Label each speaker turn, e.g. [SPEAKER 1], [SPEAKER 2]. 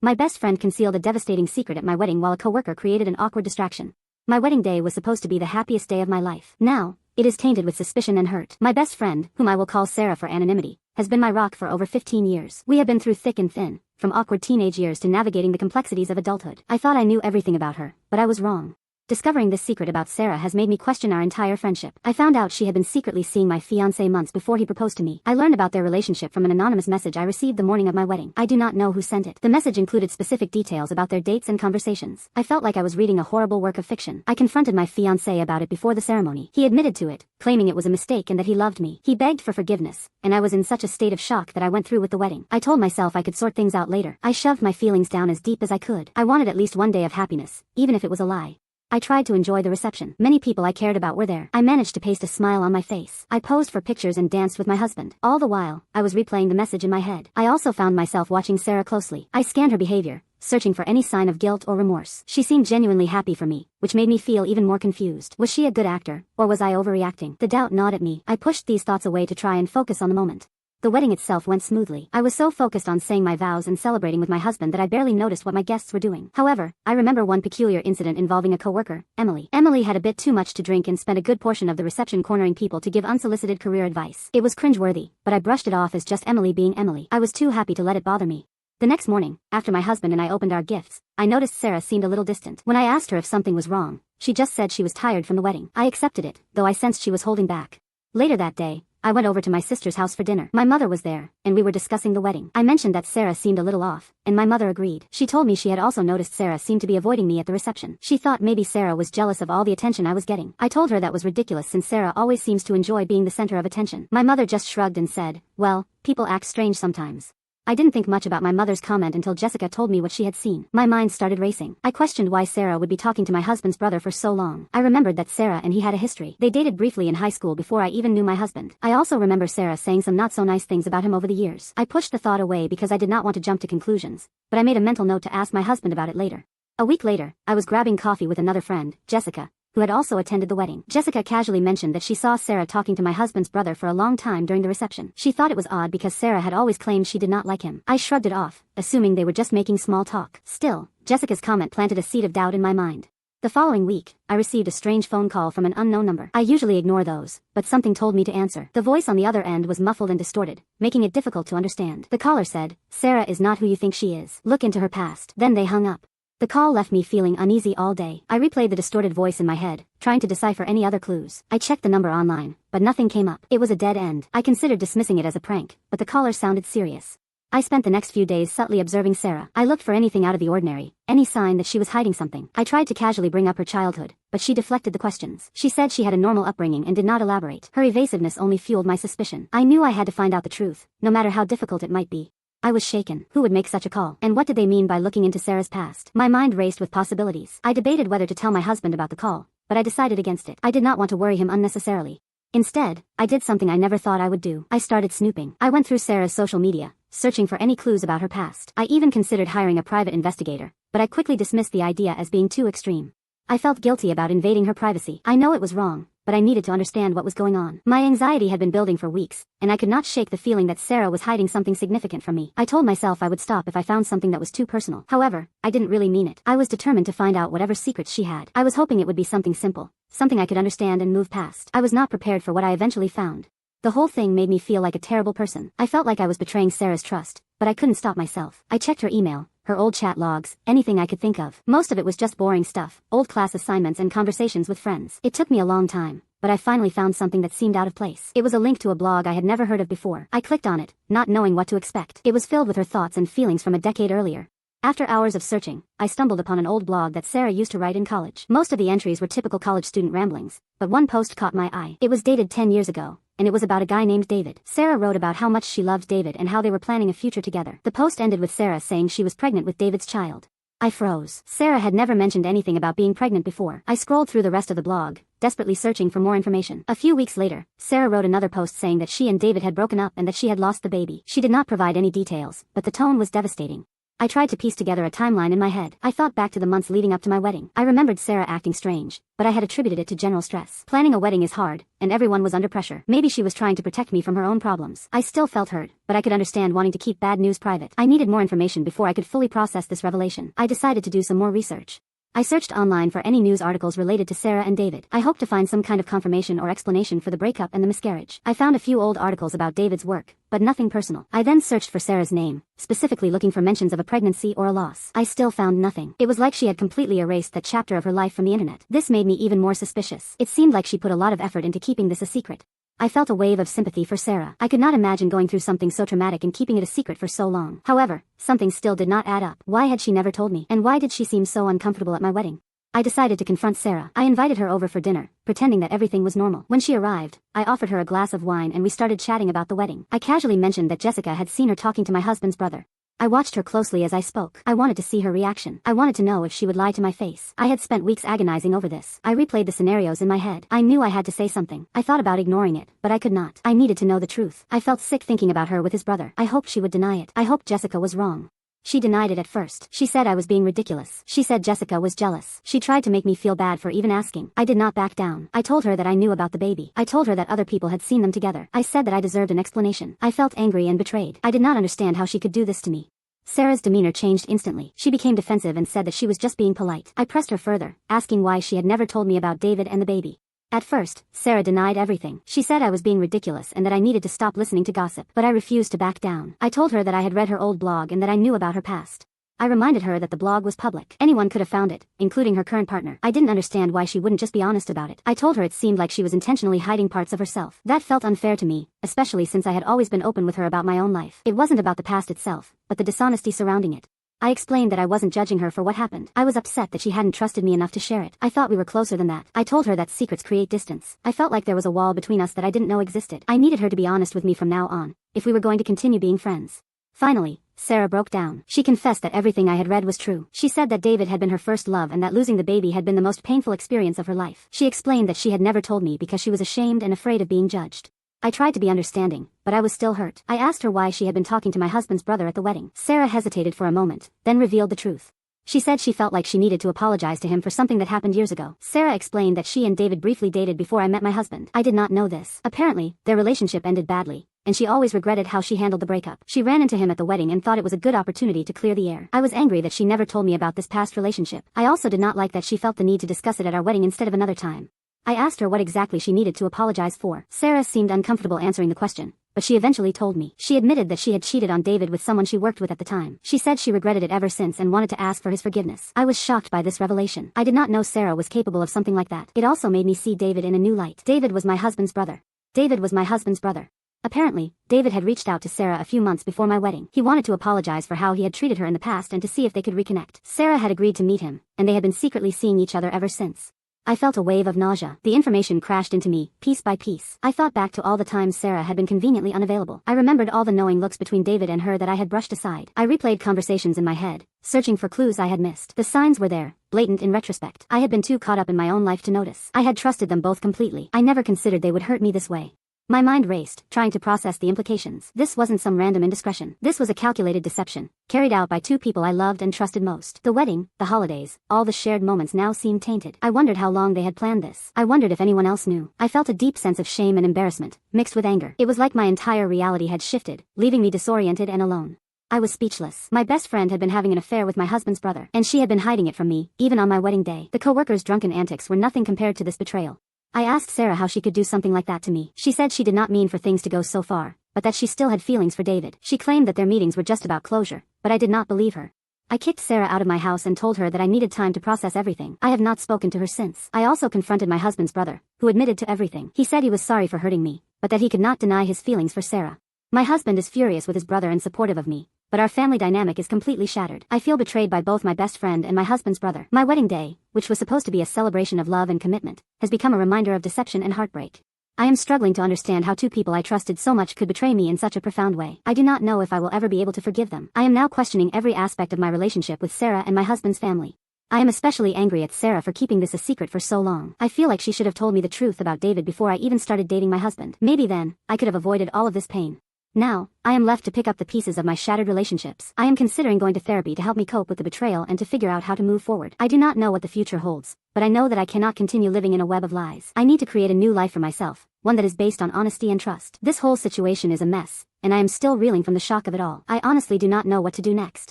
[SPEAKER 1] My best friend concealed a devastating secret at my wedding while a coworker created an awkward distraction. My wedding day was supposed to be the happiest day of my life. Now, it is tainted with suspicion and hurt. My best friend, whom I will call Sarah for anonymity, has been my rock for over 15 years. We have been through thick and thin, from awkward teenage years to navigating the complexities of adulthood. I thought I knew everything about her, but I was wrong. Discovering this secret about Sarah has made me question our entire friendship. I found out she had been secretly seeing my fiancé months before he proposed to me. I learned about their relationship from an anonymous message I received the morning of my wedding. I do not know who sent it. The message included specific details about their dates and conversations. I felt like I was reading a horrible work of fiction. I confronted my fiancé about it before the ceremony. He admitted to it, claiming it was a mistake and that he loved me. He begged for forgiveness, and I was in such a state of shock that I went through with the wedding. I told myself I could sort things out later. I shoved my feelings down as deep as I could. I wanted at least one day of happiness, even if it was a lie. I tried to enjoy the reception. Many people I cared about were there. I managed to paste a smile on my face. I posed for pictures and danced with my husband. All the while, I was replaying the message in my head. I also found myself watching Sarah closely. I scanned her behavior, searching for any sign of guilt or remorse. She seemed genuinely happy for me, which made me feel even more confused. Was she a good actor, or was I overreacting? The doubt gnawed at me. I pushed these thoughts away to try and focus on the moment. The wedding itself went smoothly. I was so focused on saying my vows and celebrating with my husband that I barely noticed what my guests were doing. However, I remember one peculiar incident involving a coworker, Emily. Emily had a bit too much to drink and spent a good portion of the reception cornering people to give unsolicited career advice. It was cringeworthy, but I brushed it off as just Emily being Emily. I was too happy to let it bother me. The next morning, after my husband and I opened our gifts, I noticed Sarah seemed a little distant. When I asked her if something was wrong, she just said she was tired from the wedding. I accepted it, though I sensed she was holding back. Later that day, I went over to my sister's house for dinner. My mother was there, and we were discussing the wedding. I mentioned that Sarah seemed a little off, and my mother agreed. She told me she had also noticed Sarah seemed to be avoiding me at the reception. She thought maybe Sarah was jealous of all the attention I was getting. I told her that was ridiculous since Sarah always seems to enjoy being the center of attention. My mother just shrugged and said, "Well, people act strange sometimes." I didn't think much about my mother's comment until Jessica told me what she had seen. My mind started racing. I questioned why Sarah would be talking to my husband's brother for so long. I remembered that Sarah and he had a history. They dated briefly in high school before I even knew my husband. I also remember Sarah saying some not so nice things about him over the years. I pushed the thought away because I did not want to jump to conclusions, but I made a mental note to ask my husband about it later. A week later, I was grabbing coffee with another friend, Jessica, who had also attended the wedding. Jessica casually mentioned that she saw Sarah talking to my husband's brother for a long time during the reception. She thought it was odd because Sarah had always claimed she did not like him. I shrugged it off, assuming they were just making small talk. Still, Jessica's comment planted a seed of doubt in my mind. The following week, I received a strange phone call from an unknown number. I usually ignore those, but something told me to answer. The voice on the other end was muffled and distorted, making it difficult to understand. The caller said, "Sarah is not who you think she is. Look into her past." Then they hung up. The call left me feeling uneasy all day. I replayed the distorted voice in my head, trying to decipher any other clues. I checked the number online, but nothing came up. It was a dead end. I considered dismissing it as a prank, but the caller sounded serious. I spent the next few days subtly observing Sarah. I looked for anything out of the ordinary, any sign that she was hiding something. I tried to casually bring up her childhood, but she deflected the questions. She said she had a normal upbringing and did not elaborate. Her evasiveness only fueled my suspicion. I knew I had to find out the truth, no matter how difficult it might be. I was shaken. Who would make such a call? And what did they mean by looking into Sarah's past? My mind raced with possibilities. I debated whether to tell my husband about the call, but I decided against it. I did not want to worry him unnecessarily. Instead, I did something I never thought I would do. I started snooping. I went through Sarah's social media, searching for any clues about her past. I even considered hiring a private investigator, but I quickly dismissed the idea as being too extreme. I felt guilty about invading her privacy. I know it was wrong, but I needed to understand what was going on. My anxiety had been building for weeks, and I could not shake the feeling that Sarah was hiding something significant from me. I told myself I would stop if I found something that was too personal. However, I didn't really mean it. I was determined to find out whatever secrets she had. I was hoping it would be something simple, something I could understand and move past. I was not prepared for what I eventually found. The whole thing made me feel like a terrible person. I felt like I was betraying Sarah's trust, but I couldn't stop myself. I checked her email, her old chat logs, anything I could think of. Most of it was just boring stuff, old class assignments and conversations with friends. It took me a long time, but I finally found something that seemed out of place. It was a link to a blog I had never heard of before. I clicked on it, not knowing what to expect. It was filled with her thoughts and feelings from a decade earlier. After hours of searching, I stumbled upon an old blog that Sarah used to write in college. Most of the entries were typical college student ramblings, but one post caught my eye. It was dated 10 years ago, and it was about a guy named David. Sarah wrote about how much she loved David and how they were planning a future together. The post ended with Sarah saying she was pregnant with David's child. I froze. Sarah had never mentioned anything about being pregnant before. I scrolled through the rest of the blog, desperately searching for more information. A few weeks later, Sarah wrote another post saying that she and David had broken up and that she had lost the baby. She did not provide any details, but the tone was devastating. I tried to piece together a timeline in my head. I thought back to the months leading up to my wedding. I remembered Sarah acting strange, but I had attributed it to general stress. Planning a wedding is hard, and everyone was under pressure. Maybe she was trying to protect me from her own problems. I still felt hurt, but I could understand wanting to keep bad news private. I needed more information before I could fully process this revelation. I decided to do some more research. I searched online for any news articles related to Sarah and David. I hoped to find some kind of confirmation or explanation for the breakup and the miscarriage. I found a few old articles about David's work, but nothing personal. I then searched for Sarah's name, specifically looking for mentions of a pregnancy or a loss. I still found nothing. It was like she had completely erased that chapter of her life from the internet. This made me even more suspicious. It seemed like she put a lot of effort into keeping this a secret. I felt a wave of sympathy for Sarah. I could not imagine going through something so traumatic and keeping it a secret for so long. However, something still did not add up. Why had she never told me? And why did she seem so uncomfortable at my wedding? I decided to confront Sarah. I invited her over for dinner, pretending that everything was normal. When she arrived, I offered her a glass of wine and we started chatting about the wedding. I casually mentioned that Jessica had seen her talking to my husband's brother. I watched her closely as I spoke. I wanted to see her reaction. I wanted to know if she would lie to my face. I had spent weeks agonizing over this. I replayed the scenarios in my head. I knew I had to say something. I thought about ignoring it, but I could not. I needed to know the truth. I felt sick thinking about her with his brother. I hoped she would deny it. I hoped Jessica was wrong. She denied it at first. She said I was being ridiculous. She said Jessica was jealous. She tried to make me feel bad for even asking. I did not back down. I told her that I knew about the baby. I told her that other people had seen them together. I said that I deserved an explanation. I felt angry and betrayed. I did not understand how she could do this to me. Sarah's demeanor changed instantly. She became defensive and said that she was just being polite. I pressed her further, asking why she had never told me about David and the baby. At first, Sarah denied everything. She said I was being ridiculous and that I needed to stop listening to gossip. But I refused to back down. I told her that I had read her old blog and that I knew about her past. I reminded her that the blog was public. Anyone could have found it, including her current partner. I didn't understand why she wouldn't just be honest about it. I told her it seemed like she was intentionally hiding parts of herself. That felt unfair to me, especially since I had always been open with her about my own life. It wasn't about the past itself, but the dishonesty surrounding it. I explained that I wasn't judging her for what happened. I was upset that she hadn't trusted me enough to share it. I thought we were closer than that. I told her that secrets create distance. I felt like there was a wall between us that I didn't know existed. I needed her to be honest with me from now on, if we were going to continue being friends. Finally, Sarah broke down. She confessed that everything I had read was true. She said that David had been her first love and that losing the baby had been the most painful experience of her life. She explained that she had never told me because she was ashamed and afraid of being judged. I tried to be understanding, but I was still hurt. I asked her why she had been talking to my husband's brother at the wedding. Sarah hesitated for a moment, then revealed the truth. She said she felt like she needed to apologize to him for something that happened years ago. Sarah explained that she and David briefly dated before I met my husband. I did not know this. Apparently, their relationship ended badly, and she always regretted how she handled the breakup. She ran into him at the wedding and thought it was a good opportunity to clear the air. I was angry that she never told me about this past relationship. I also did not like that she felt the need to discuss it at our wedding instead of another time. I asked her what exactly she needed to apologize for. Sarah seemed uncomfortable answering the question, but she eventually told me. She admitted that she had cheated on David with someone she worked with at the time. She said she regretted it ever since and wanted to ask for his forgiveness. I was shocked by this revelation. I did not know Sarah was capable of something like that. It also made me see David in a new light. David was my husband's brother. David was my husband's brother. Apparently, David had reached out to Sarah a few months before my wedding. He wanted to apologize for how he had treated her in the past and to see if they could reconnect. Sarah had agreed to meet him, and they had been secretly seeing each other ever since. I felt a wave of nausea. The information crashed into me, piece by piece. I thought back to all the times Sarah had been conveniently unavailable. I remembered all the knowing looks between David and her that I had brushed aside. I replayed conversations in my head, searching for clues I had missed. The signs were there, blatant in retrospect. I had been too caught up in my own life to notice. I had trusted them both completely. I never considered they would hurt me this way. My mind raced, trying to process the implications. This wasn't some random indiscretion. This was a calculated deception, carried out by two people I loved and trusted most. The wedding, the holidays, all the shared moments now seemed tainted. I wondered how long they had planned this. I wondered if anyone else knew. I felt a deep sense of shame and embarrassment, mixed with anger. It was like my entire reality had shifted, leaving me disoriented and alone. I was speechless. My best friend had been having an affair with my husband's brother, and she had been hiding it from me, even on my wedding day. The coworker's drunken antics were nothing compared to this betrayal. I asked Sarah how she could do something like that to me. She said she did not mean for things to go so far, but that she still had feelings for David. She claimed that their meetings were just about closure, but I did not believe her. I kicked Sarah out of my house and told her that I needed time to process everything. I have not spoken to her since. I also confronted my husband's brother, who admitted to everything. He said he was sorry for hurting me, but that he could not deny his feelings for Sarah. My husband is furious with his brother and supportive of me, but our family dynamic is completely shattered. I feel betrayed by both my best friend and my husband's brother. My wedding day, which was supposed to be a celebration of love and commitment, has become a reminder of deception and heartbreak. I am struggling to understand how two people I trusted so much could betray me in such a profound way. I do not know if I will ever be able to forgive them. I am now questioning every aspect of my relationship with Sarah and my husband's family. I am especially angry at Sarah for keeping this a secret for so long. I feel like she should have told me the truth about David before I even started dating my husband. Maybe then, I could have avoided all of this pain. Now, I am left to pick up the pieces of my shattered relationships. I am considering going to therapy to help me cope with the betrayal and to figure out how to move forward. I do not know what the future holds, but I know that I cannot continue living in a web of lies. I need to create a new life for myself, one that is based on honesty and trust. This whole situation is a mess, and I am still reeling from the shock of it all. I honestly do not know what to do next.